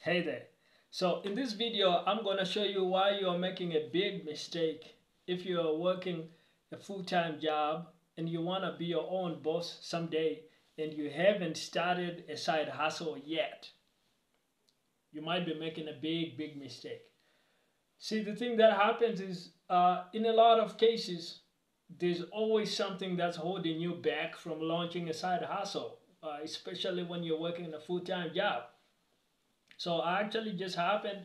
Hey there. So in this video, I'm going to show you why you're making a big mistake if you're working a full-time job and you want to be your own boss someday and you haven't started a side hustle yet. You might be making a big mistake. See, the thing that happens is in a lot of cases, there's always something that's holding you back from launching a side hustle, especially when you're working a full-time job. So I actually just happened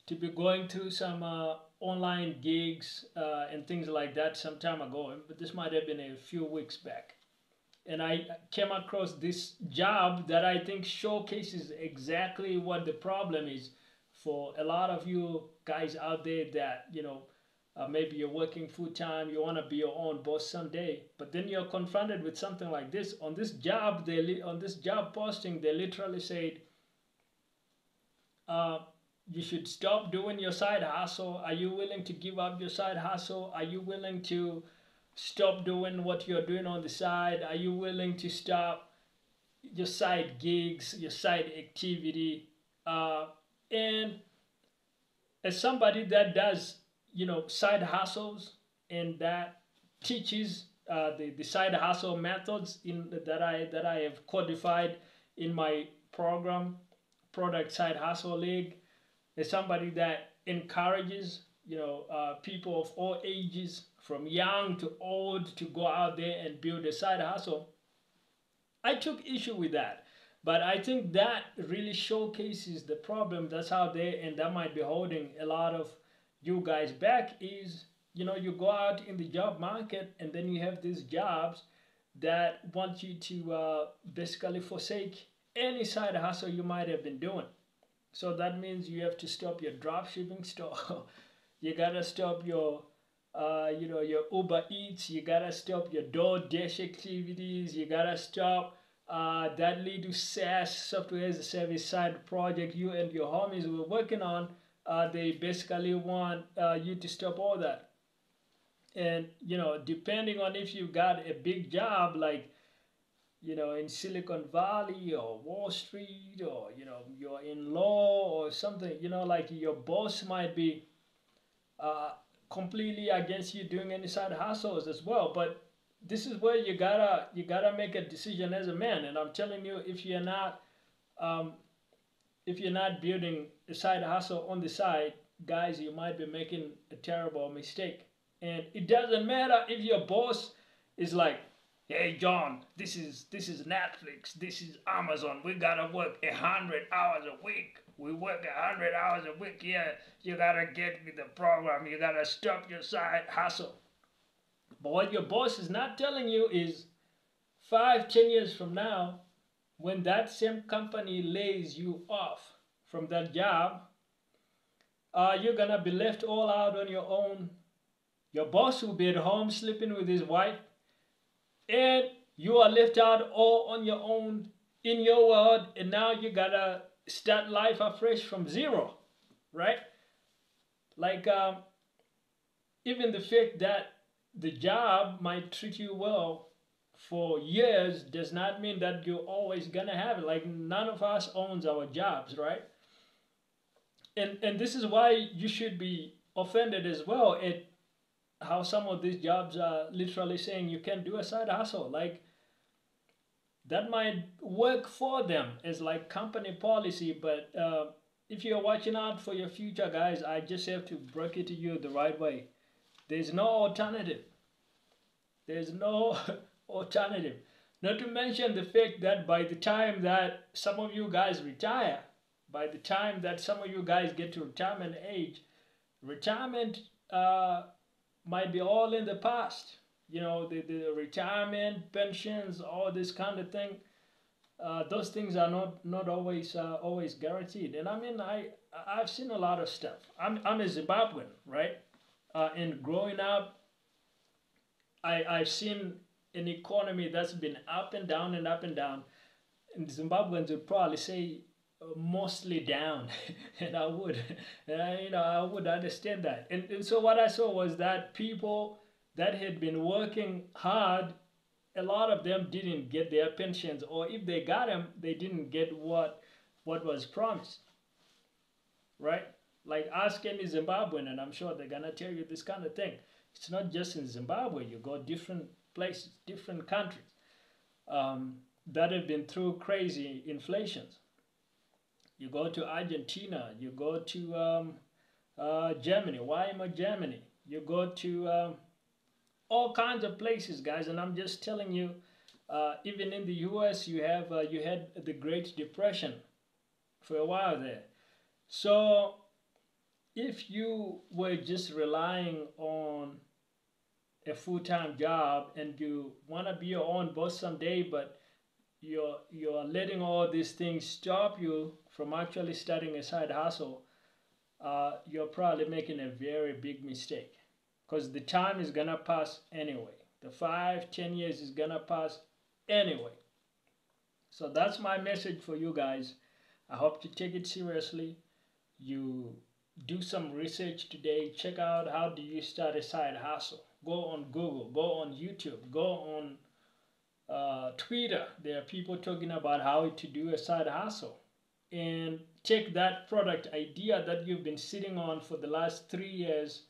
to be going through some online gigs and things like that some time ago, but this might have been a few weeks back. And I came across this job that I think showcases exactly what the problem is for a lot of you guys out there that, maybe you're working full-time, you want to be your own boss someday, but then you're confronted with something like this. On this job, on this job posting, they literally said, you should stop doing your side hustle. Are you willing to give up your side hustle? Are you willing to stop doing what you're doing on the side? Are you willing to stop your side gigs, your side activity? And as somebody that does, side hustles and that teaches the side hustle methods that I have codified in my program, Product Side Hustle League, is somebody that encourages people of all ages, from young to old, to go out there and build a side hustle. I took issue with that, but I think that really showcases the problem that's out there, and that might be holding a lot of you guys back. Is you go out in the job market and then you have these jobs that want you to basically forsake any side hustle you might have been doing. So that means you have to stop your drop shipping store. You gotta stop your your Uber Eats. You gotta stop your DoorDash activities. You gotta stop that little SaaS, software as a service side project you and your homies were working on. They basically want you to stop all that. And depending on if you got a big job like in Silicon Valley or Wall Street, or, you're in law or something, like your boss might be completely against you doing any side hustles as well. But this is where you gotta make a decision as a man. And I'm telling you, if you're not building a side hustle on the side, guys, you might be making a terrible mistake. And it doesn't matter if your boss is like, hey John, this is Netflix, this is Amazon, we gotta work 100 hours a week. We work 100 hours a week, yeah, you gotta get with the program, you gotta stop your side hustle. But what your boss is not telling you is 5-10 years from now, when that same company lays you off from that job, you're gonna be left all out on your own. Your boss will be at home sleeping with his wife, and you are left out all on your own in your world, and now you gotta start life afresh from zero, right? Like even the fact that the job might treat you well for years does not mean that you're always gonna have it. Like, none of us owns our jobs, right? And this is why you should be offended as well at how some of these jobs are literally saying you can't do a side hustle. Like, that might work for them as like company policy, but if you're watching out for your future, guys, I just have to break it to you the right way. There's no alternative. There's no alternative. Not to mention the fact that by the time that some of you guys retire, by the time that some of you guys get to retirement age, retirement might be all in the past. The retirement, pensions, all this kind of thing. Those things are not always guaranteed. And I mean, I've seen a lot of stuff. I'm a Zimbabwean, right? And growing up, I've seen an economy that's been up and down and up and down. And Zimbabweans would probably say mostly down, and I would understand that. And so what I saw was that people that had been working hard, a lot of them didn't get their pensions, or if they got them, they didn't get what was promised. right? Like ask any Zimbabwean, and I'm sure they're gonna tell you this kind of thing. It's not just in Zimbabwe. You go different places, different countries that have been through crazy inflations. You go to Argentina. You go to Germany. Why am I Germany? You go to all kinds of places, guys. And I'm just telling you, even in the U.S., you had the Great Depression for a while there. So if you were just relying on a full-time job and you want to be your own boss someday, but you're letting all these things stop you from actually starting a side hustle, you're probably making a very big mistake, because the time is gonna pass anyway. The 5-10 years is gonna pass anyway. So that's my message for you guys. I hope you take it seriously. You do some research today. Check out how do you start a side hustle. Go on Google, go on YouTube, go on Twitter. There are people talking about how to do a side hustle. And take that product idea that you've been sitting on for the last 3 years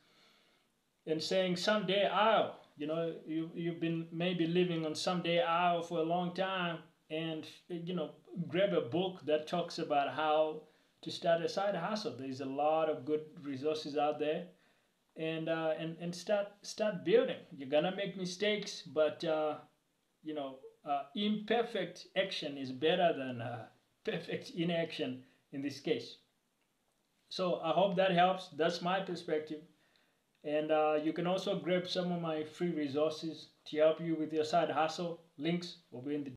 and saying someday I'll, you've been maybe living on someday I'll for a long time, and grab a book that talks about how to start a side hustle. There's a lot of good resources out there, and start building. You're gonna make mistakes, but imperfect action is better than perfect inaction in this case. So I hope that helps. That's my perspective. And you can also grab some of my free resources to help you with your side hustle. Links will be in the